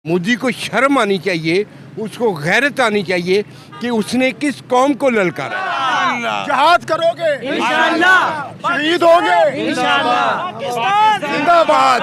मोदी को शर्म आनी चाहिए, उसको गैरत आनी चाहिए कि उसने किस कौम को ललकारा। जहाद करोगे इंशाअल्लाह, शहीद होंगे इंशाअल्लाह। जिंदाबाद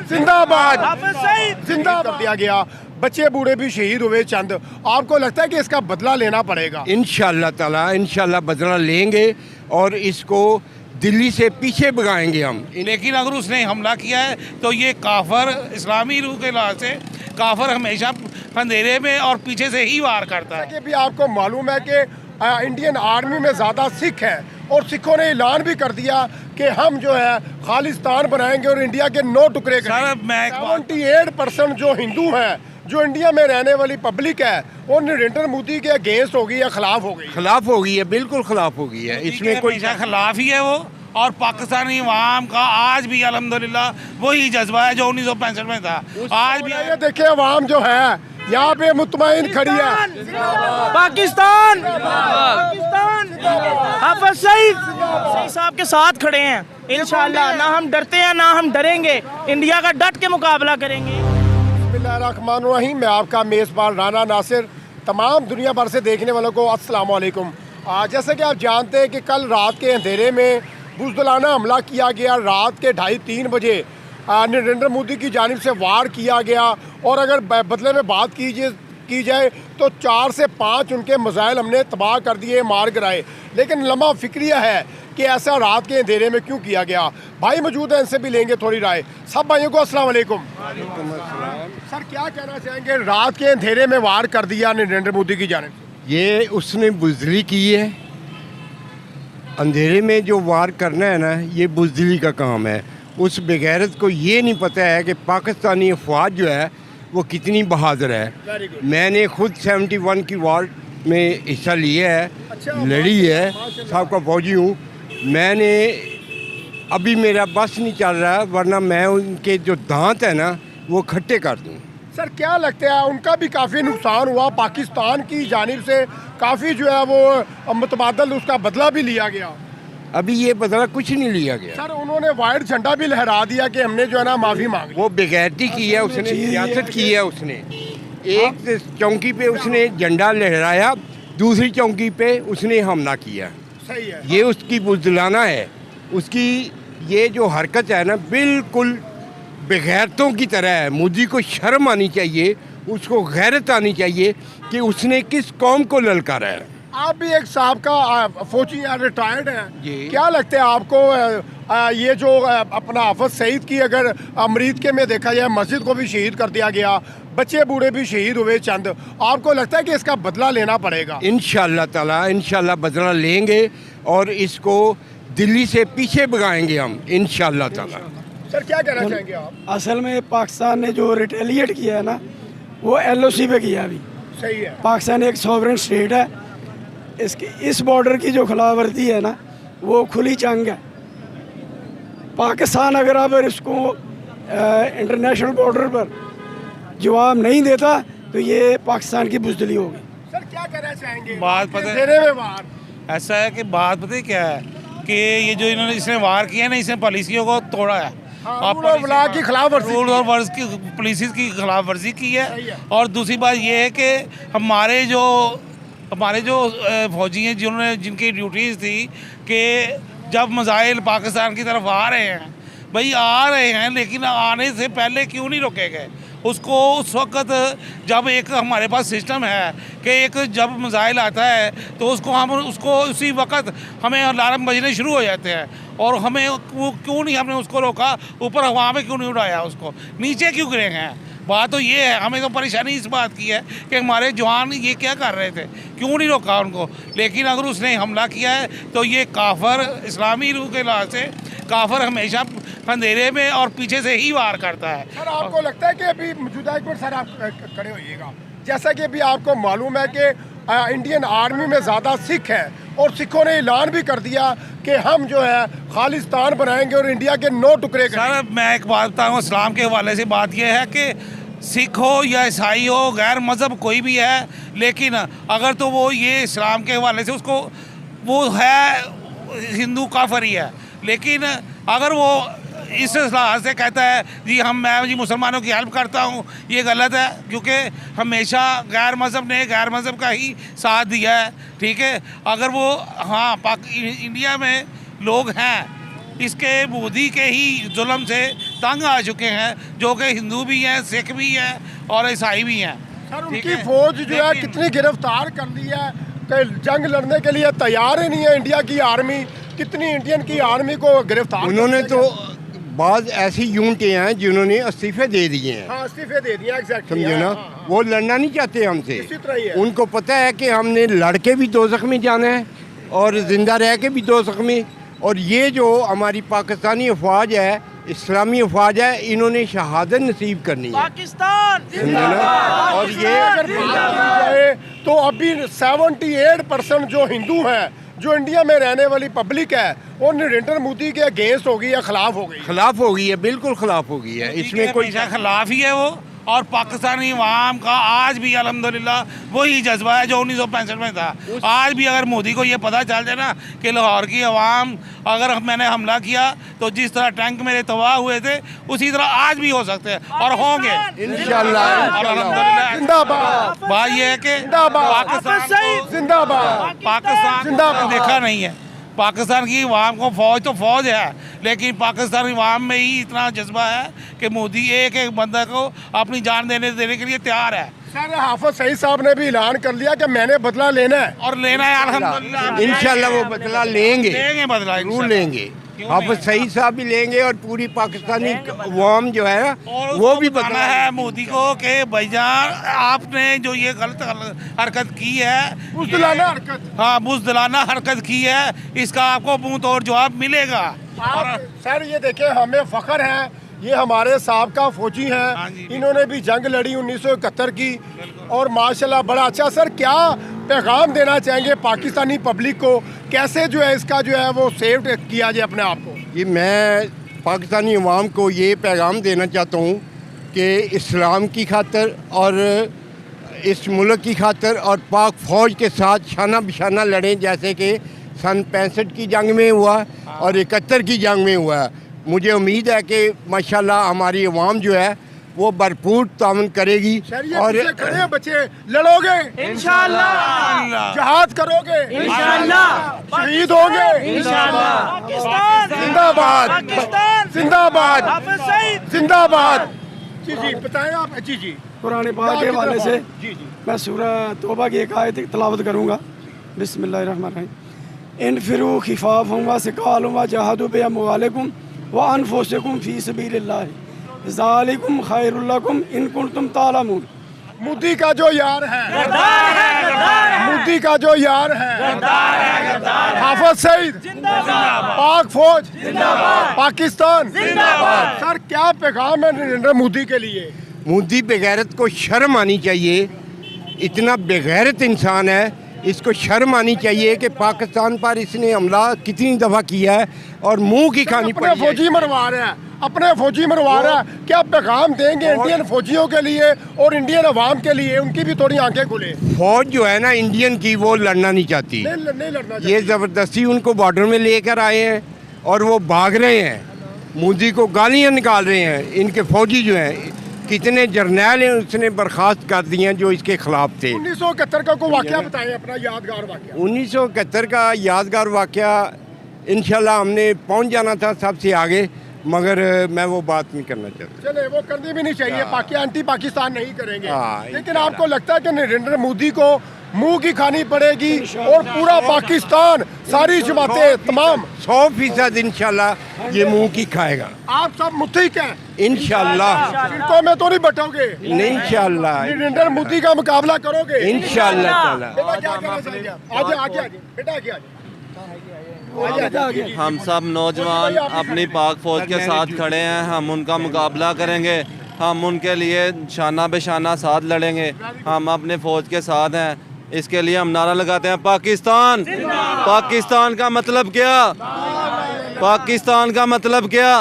जिंदाबाद हाफिज सईद जिंदाबाद कर दिया गया। बच्चे बूढ़े भी शहीद हुए चंद। आपको लगता है कि इसका बदला लेना पड़ेगा? इंशाअल्लाह ताला इंशाअल्लाह बदला लेंगे और इसको दिल्ली से पीछे भगाएंगे हम। लेकिन अगर उसने हमला किया है तो ये काफर इस्लामी रूह के लिहाज से काफर हमेशा अंधेरे में और पीछे से ही वार करता है। कि भी आपको मालूम है कि इंडियन आर्मी में ज़्यादा सिख है और सिखों ने ऐलान भी कर दिया कि हम जो है खालिस्तान बनाएंगे और इंडिया के 9 टुकड़े सर, मैं 78% जो हिंदू हैं, जो इंडिया में रहने वाली पब्लिक है, वो नरेंद्र मोदी के अगेंस्ट हो गई या खिलाफ हो गई? खिलाफ हो गई है, बिल्कुल खिलाफ हो गई है। इसमें कोई खिलाफ ही है वो। और पाकिस्तानी अवाम का आज भी अल्हम्दुलिल्लाह वही जज्बा है जो 1965 में था। आज भी ये देखिए अवाम जो है यहाँ पे मुतमईन खड़ी है। पाकिस्तान हाफिज सईद साहब के साथ खड़े हैं। इंशाअल्लाह ना हम डरते हैं ना हम डरेंगे, इंडिया का डट के मुकाबला करेंगे। बिस्मिल्लाहिर्रहमानिर्रहीम। मैं आपका मेज़बान राना नासिर। तमाम दुनिया भर से देखने वालों को अस्सलाम वालेकुम। जैसे कि आप जानते हैं कि कल रात के अंधेरे में बुज़दिलाना हमला किया गया। रात के 2:30-3 बजे नरेंद्र मोदी की जानिब से वार किया गया और अगर बदले में बात की जाए तो 4 से 5 उनके मिसाइल हमने तबाह कर दिए, मार गिराए। लेकिन लम्हा फिक्रिया है कि ऐसा रात के अंधेरे में क्यों किया गया। भाई मौजूद है, इनसे भी लेंगे थोड़ी राय। सब भाइयों को अस्सलाम वालेकुम। सर क्या कहना चाहेंगे, रात के अंधेरे में वार कर दिया नरेंद्र मोदी की जानिब से? ये उसने बुज़दिली की है। अंधेरे में जो वार करना है ना, ये बुज़दिली का काम है। उस बेगैरत को ये नहीं पता है कि पाकिस्तानी अफवाज जो है वो कितनी बहादुर है। मैंने खुद 71 की वार में हिस्सा लिया है, लड़ी है, साहब का फौजी हूँ। मैंने अभी मेरा बस नहीं चल रहा, वरना मैं उनके जो दांत है ना वो खट्टे कर दूँ। सर क्या लगता है, उनका भी काफ़ी नुकसान हुआ, पाकिस्तान की जानिब से काफ़ी जो है वो मुतबादल उसका बदला भी लिया गया। अभी ये बदला कुछ नहीं लिया गया। सर उन्होंने वाइट झंडा भी लहरा दिया कि हमने जो है ना माफ़ी मांगी। वो बेगैरती की है, उसने सियासत की है। उसने एक चौकी पे उसने झंडा लहराया, दूसरी चौकी पे उसने हमला किया। सही है। ये उसकी बुज़दिलाना है। उसकी ये जो हरकत है ना बिल्कुल बेगैरतों की तरह है। मोदी को शर्म आनी चाहिए, उसको गैरत आनी चाहिए कि उसने किस कौम को ललकारा है। आप भी एक साहब का फौजी रिटायर्ड जी। हैं, क्या लगता है आपको ये जो अपना हाफिज सईद की अगर अमरीका में देखा जाए, मस्जिद को भी शहीद कर दिया गया, बच्चे बूढ़े भी शहीद हुए चंद, आपको लगता है कि इसका बदला लेना पड़ेगा? इंशाअल्लाह ताला इंशाअल्लाह बदला लेंगे और इसको दिल्ली से पीछे भगाएंगे हम इंशाअल्लाह ताला। सर क्या कहना चाहेंगे आप? असल में पाकिस्तान ने जो रिटेलिएट किया है ना, वो LOC पे किया। अभी सही है। पाकिस्तान एक सॉवरेन स्टेट है, इसकी इस बॉर्डर की जो खिलाफवर्जी है ना, वो खुली जंग है। पाकिस्तान अगर अब इसको इंटरनेशनल बॉर्डर पर जवाब नहीं देता तो ये पाकिस्तान की बुज़दिली होगी। सर क्या कहना चाहेंगे? बात पता है- अंधेरे में वार। ऐसा है कि बात पता है क्या है कि ये जो इसने वार किया ना, इसने पॉलिसियों को तोड़ा है। रूल ऑफ लॉ की खिलाफवर्जी रूल और वर्ज की पुलिस की खिलाफ वर्जी की है। और दूसरी बात ये है कि हमारे जो फौजी हैं जिनकी ड्यूटीज़ थी कि जब मिसाइल पाकिस्तान की तरफ आ रहे हैं, भाई आ रहे हैं, लेकिन आने से पहले क्यों नहीं रोके गए उसको? उस वक्त जब एक हमारे पास सिस्टम है कि एक जब मिसाइल आता है तो उसको उसी वक्त हमें अलार्म बजने शुरू हो जाते हैं, और हमें वो क्यों नहीं हमने उसको रोका? ऊपर हवा में क्यों नहीं उड़ाया उसको? नीचे क्यों गिरे हैं? बात तो ये है, हमें तो परेशानी इस बात की है कि हमारे जवान ये क्या कर रहे थे, क्यों नहीं रोका उनको? लेकिन अगर उसने हमला किया है तो ये काफर इस्लामी रूह के लिहाज से काफर हमेशा अंधेरे में और पीछे से ही वार करता है। सर आपको लगता है कि अभी मौजूदा, एक मिनट सर आप खड़े होइएगा, जैसा कि अभी आपको मालूम है कि इंडियन आर्मी में ज़्यादा सिख है और सिखों ने ऐलान भी कर दिया कि हम जो है खालिस्तान बनाएंगे और इंडिया के 9 टुकड़े करेंगे। सर मैं एक बात बताऊँ, इस्लाम के हवाले से बात यह है कि सिख हो या ईसाई हो, गैर मज़हब कोई भी है, लेकिन अगर तो वो ये इस्लाम के हवाले से उसको वो है हिंदू काफर ही है, लेकिन अगर वो इस लिहाज से कहता है जी मैं जी मुसलमानों की हेल्प करता हूँ, ये गलत है, क्योंकि हमेशा गैर मज़हब ने गैर मज़हब का ही साथ दिया है। ठीक है, अगर वो हाँ इंडिया में लोग हैं इसके मोदी के ही जुल्म से तंग आ चुके हैं, जो कि हिंदू भी हैं, सिख भी हैं और ईसाई भी हैं। सर उनकी फौज जो है कितनी गिरफ्तार कर ली है कि जंग लड़ने के लिए तैयार ही नहीं है इंडिया की आर्मी, कितनी इंडियन की आर्मी को गिरफ्तार उन्होंने तो बाज़ ऐसी यूनिटें हैं जिन्होंने इस्तीफे दे दिए हैं। हाँ इस्तीफे दे दिया, एग्जैक्टली समझे ना, वो लड़ना नहीं चाहते हमसे। इसी तरह ही है। उनको पता है कि हमने लड़के भी दो जख्मी जाना है और ज़िंदा रह के भी दो जख्मी, और ये जो हमारी पाकिस्तानी अफवाज है, इस्लामी अफवाज है, इन्होंने शहादत नसीब करनी है पाकिस्तान समझे ना। और ये अगर बात की जाए तो अभी 78% जो हिंदू हैं, जो इंडिया में रहने वाली पब्लिक है, वो नरेंद्र मोदी के अगेंस्ट हो गई या खिलाफ हो गई। खिलाफ हो गई है, बिल्कुल खिलाफ हो गई है, इसमें कोई खिलाफ ही है वो। और पाकिस्तानी अवाम का आज भी अल्हम्दुलिल्लाह वही जज्बा है जो 1965 में था। आज भी अगर मोदी को ये पता चल जाए ना कि लाहौर की अवाम अगर मैंने हमला किया तो जिस तरह टैंक मेरे तबाह हुए थे उसी तरह आज भी हो सकते हैं और होंगे इंशाल्लाह। और अल्हम्दुलिल्लाह जिंदाबाद। बात ये है कि जिंदाबाद। पाकिस्तान जिंदाबाद। पाकिस्तान जिंदाबाद। देखा नहीं है, पाकिस्तान की अवाम को फौज तो फौज है, लेकिन पाकिस्तानी अवाम में ही इतना जज्बा है कि मोदी एक एक बंदा को अपनी जान देने के लिए तैयार है। सर हाफिज सईद साहब ने भी ऐलान कर लिया कि मैंने बदला लेना है और लेना है अल्हम्दुलिल्लाह। इंशाल्लाह वो बदला लेंगे, लेंगे बदला जरूर इंशाल्लाह। लेंगे। हाफिज सईद साहब भी लेंगे और पूरी पाकिस्तानी अवाम जो है और वो भी बताना बदला है मोदी को कि भाईजान आपने जो ये गलत हरकत की है, बुज़दिलाना हरकत। हाँ बुज़दिलाना हरकत की है, इसका आपको मुंह तोड़ जवाब मिलेगा। आप सर ये देखें, हमें फख्र है, ये हमारे साबका फौजी हाँ हैं, जी, इन्होंने भी जंग लड़ी 1971 की और माशाल्लाह बड़ा अच्छा। सर क्या पैगाम देना चाहेंगे पाकिस्तानी पब्लिक को, कैसे जो है इसका जो है वो सेव किया जाए अपने आप को? ये मैं पाकिस्तानी अवाम को ये पैगाम देना चाहता हूँ कि इस्लाम की खातर और इस मुल्क की खातर और पाक फ़ौज के साथ शाना बिशाना लड़ें, जैसे कि सन 65 की जंग में हुआ और 71 की जंग में हुआ। मुझे उम्मीद है कि माशाल्लाह हमारी अवाम जो है वो भरपूर ताउन करेगी और खड़े हैं बच्चे, लड़ोगे इंशाल्लाह, जहाद करोगे इंशाल्लाह, शहीद होंगे इंशाल्लाह। पाकिस्तान जिंदाबाद। पाकिस्तान जिंदाबाद। हाफिज सईद जिंदाबाद। जी जी बताएं आप। जी जी कुरान पाक के हवाले से जी जी मैं सूरह तौबा की एक आयत तलावत करूँगा। बिस्मिल्लाहिर्रहमानिर्रहीम। इनफिरू खिफाफुम व सिकालुम व जहादू बिअमवालिकुम व अनफुसिकुम फी सबीलिल्लाह ज़ालिकुम खैरुल लकुम इन कुंतुम तालमून। मोदी का जो यार है, मोदी का जो यार है, हाफिज सईद, पाक फौज, पाकिस्तान। सर क्या पैगाम है नरेंद्र मोदी के लिए? मोदी बेगैरत को शर्म आनी चाहिए, इतना बेगैरत इंसान है, इसको शर्म आनी चाहिए कि पाकिस्तान पर इसने हमला कितनी दफ़ा किया है और मुंह की खानी अपने पड़ी है। फौजी मरवा रहा है, अपने फौजी मरवा रहा है। क्या पैगाम देंगे इंडियन फौजियों के लिए और इंडियन अवाम के लिए? उनकी भी थोड़ी आंखें खुले। फौज जो है ना इंडियन की, वो लड़ना नहीं चाहती। नहीं लड़ना ये ज़बरदस्ती उनको बॉर्डर में लेकर आए हैं और वो भाग रहे हैं, मोदी को गालियाँ निकाल रहे हैं। इनके फौजी जो हैं, कितने जर्नैल हैं उसने बर्खास्त कर दिए हैं जो इसके खिलाफ थे। 1971 का कोई वाकया बताएं, अपना यादगार वाकया। 1971 का यादगार वाकया इंशाल्लाह हमने पहुंच जाना था सबसे आगे, मगर मैं वो बात नहीं करना चाहता। चले वो करनी भी नहीं चाहिए, एंटी पाकिस्तान नहीं करेंगे। हाँ, लेकिन आपको लगता है कि नरेंद्र मोदी को मुंह की खानी पड़ेगी और पूरा पाकिस्तान, सारी जमातें तमाम 100% इंशाल्लाह ये मुंह की खाएगा। आप सब मुत्तहिक हैं इंशाल्लाह, फिरकों में तो नहीं बटोगे? इंशाल्लाह, नरेंद्र मोदी का मुकाबला करोगे इंशाल्लाह ताला। बेटा क्या कहना चाहेंगे? आगे आगे आगे बेटा आगे आगे। हम सब नौजवान अपनी पाक फौज के साथ खड़े हैं, हम उनका मुकाबला करेंगे, हम उनके लिए शाना बेशाना साथ लड़ेंगे, हम अपने फौज के साथ हैं। इसके लिए हम नारा लगाते हैं पाकिस्तान। पाकिस्तान का मतलब क्या? पाकिस्तान का मतलब क्या?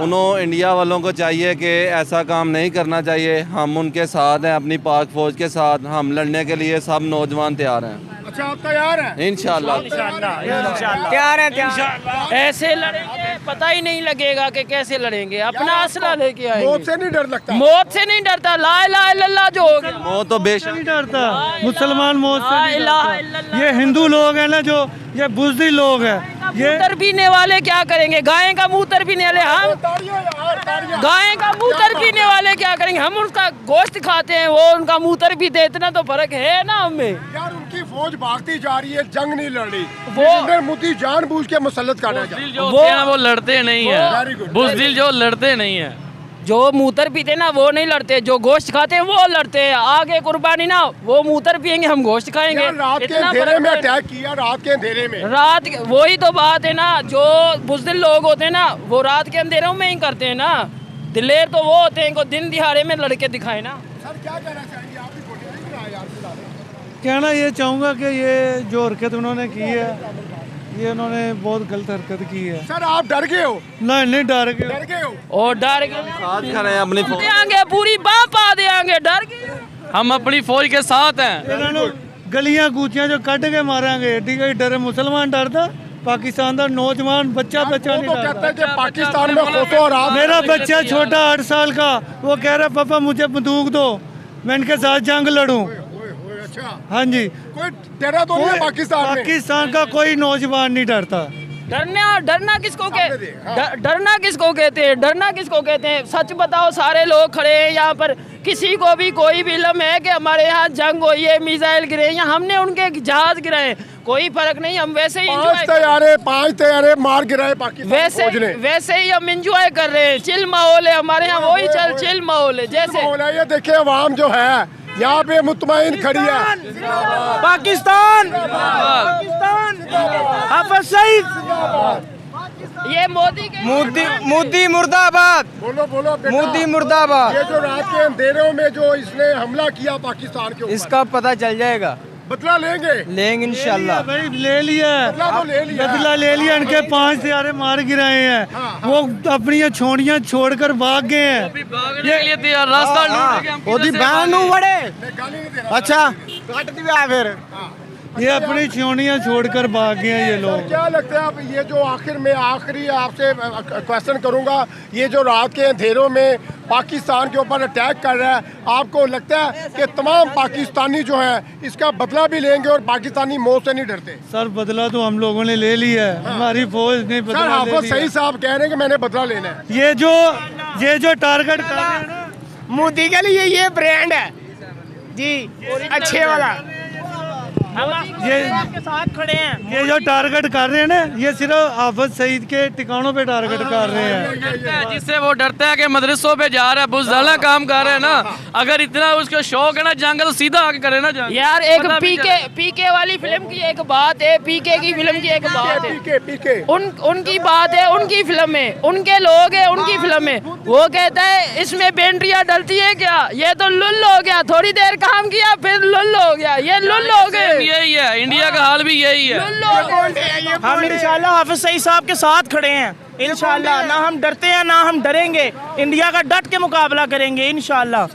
उन्होंने इंडिया वालों को चाहिए कि ऐसा काम नहीं करना चाहिए। हम उनके साथ हैं, अपनी पाक फौज के साथ। हम लड़ने के लिए सब नौजवान तैयार हैं। अच्छा आप तैयार हैं? इंशाल्लाह तैयार हैं, तैयार। ऐसे लड़ेंगे पता ही नहीं लगेगा कि कैसे लड़ेंगे, अपना असला लेके आएंगे। मौत से नहीं डर लगता? मौत से नहीं डरता, ला इलाहा इल्लल्लाह जो हो गया। मौत तो बेशक नहीं डरता, मुसलमान मौत से ला नहीं इलाहा डरता। इल्लल्लाह। ये हिंदू लोग हैं ना, जो ये बुज़दिल लोग हैं, ये मूत्र पीने वाले क्या करेंगे? गाय का मूत्र पीने वाले हम, ताड़ियां यार, ताड़ियां। गाय का मूत्र पीने वाले क्या करेंगे? हम उनका गोश्त खाते हैं, वो उनका मूत्र पीते, इतना तो फर्क है ना हमें। यार उनकी फौज भागती जा रही है, जंग नहीं लड़ रही। वो- जितेंद्र मोदी जानबूझ के मुसल्लत करना चाहते हैं। जो होते हैं ना वो लड़ते नहीं Very है, good. बुज़दिल जो लड़ते नहीं है। जो मूत्र पीते ना वो नहीं लड़ते, जो गोश्त खाते हैं वो लड़ते हैं। आगे कुर्बानी ना, वो मूत्र पियेंगे, हम गोश्त खाएंगे। यार रात के इतना अंधेरे फर्क में है। अटैक किया, रात के अंधेरे में। वही तो बात है ना, जो बुज़दिल लोग होते हैं ना वो रात के अंधेरों में ही करते हैं ना। दिलेर तो वो होते हैं को दिन दिहाड़े में लड़के दिखाए ना। सर क्या कहना चाहेंगे? आप भी बोलिए यार फिलहाल। कहना ये चाहूँगा कि ये जो हरकत उन्होंने की है, ये उन्होंने बहुत गलत हरकत की है। सर आप डर गए हो? नहीं डर के डर गए हो? और डर के साथ खड़े हैं अपनी फौज। देंगे, पूरी बाह पा देंगे, डर के। हम अपनी फौज के साथ हैं। इन्होंने गलियां कूचियां जो कट के मारेंगे, ठीक है, डरे मुसलमान डरता, पाकिस्तान का नौजवान बच्चा वो नहीं तो कहता डरता। है कि पाकिस्तान में खोतो और आप। मेरा बच्चा छोटा 8 साल का, वो कह रहा पापा मुझे बंदूक दो, मैं इनके साथ जंग लड़ूं। अच्छा, हाँ जी, कोई डरा तो नहीं है पाकिस्तान में? पाकिस्तान का कोई नौजवान नहीं डरता। डरना किसको आपने देखा। डरना किसको कहते हैं? डरना किसको कहते हैं? सच बताओ, सारे लोग खड़े हैं यहाँ पर, किसी को भी कोई भी इल्म है कि हमारे यहाँ जंग हुई है, मिसाइल गिरे या हमने उनके जहाज गिराए? कोई फर्क नहीं, हम वैसे ही पांच तैयारे मार गिराए पाकिस्तान फौज ने। वैसे ही हम इंजॉय कर रहे हैं। चिल माहौल है हमारे यहाँ, वही चिल माहौल है। जैसे ये देखिए अवाम जो है यहाँ पे मुतमईन खड़ी है। पाकिस्तान, हाफिज सईद, ये मोदी के मोदी मुर्दाबाद, बोलो बोलो बेटा। मोदी मुर्दाबाद। ये जो रात के अंधेरों में जो इसने हमला किया पाकिस्तान के ऊपर, इसका पता चल जाएगा, बदला लेंगे इंशाल्लाह। भाई ले लिया, बदला तो ले लिया। बदला ले लिया, इनके 5 तैयारे मार गिराए हैं, वो अपनी ये छोड़ियां छोड़कर भाग गए हैं। ये तैयार रास्ता ढूंढ के हम ਉਹਦੀ किधर से ਬਹਿਣ ਨੂੰ भागे। ਵੜੇ। गाली नहीं दे रहा। अच्छा, ਕੱਟ ਦਿਆ ਫਿਰ। ये अपनी छोड़ियां छोड़कर भाग गए हैं ये सर, लोग। क्या लगता है आप ये जो आखिरी आपसे क्वेश्चन करूंगा, ये जो रात के अंधेरों में पाकिस्तान के ऊपर अटैक कर रहा है, आपको लगता है कि तमाम पाकिस्तानी जो हैं इसका बदला भी लेंगे और पाकिस्तानी मौत से नहीं डरते? सर बदला तो हम लोगों ने ले लिया है, हमारी फौज ने सर बदला ले हाफिज लिया। सईद साहब कह रहे हैं कि मैंने बदला लेना है। ये जो टारगेट कर रहे हैं ना, मोदी के लिए ये ब्रांड है जी, अच्छे वाला। ये के साथ खड़े हैं। ये जो टारगेट कर रहे हैं ना, ये सिर्फ हाफिज सईद के ठिकानों पे टारगेट कर रहे हैं। डरता है, जिससे वो डरता है कि मदरसों पे जा रहा है, बुज़दिल काम कर रहे हैं ना। अगर इतना उसको शौक है ना जंग, तो सीधा आके करे ना जंग। यार एक पता भी पीके वाली फिल्म की एक बात है, पीके की फिल्म की एक बात है। पीके उनकी बात है, उनकी फिल्म में, उनके लोग हैं, उनकी फिल्म में। वो कहता है इसमें बैटरियां डलती है क्या? ये तो लुल हो गया, थोड़ी देर काम किया फिर लुल हो गया, ये लुल हो गए। यही है, इंडिया का हाल भी यही है। लुल हो गए। हम इंशाल्लाह हाफिज सईद साहब के साथ खड़े हैं इंशाल्लाह। ना हम डरते हैं ना हम डरेंगे, इंडिया का डट के मुकाबला करेंगे इंशाल्लाह।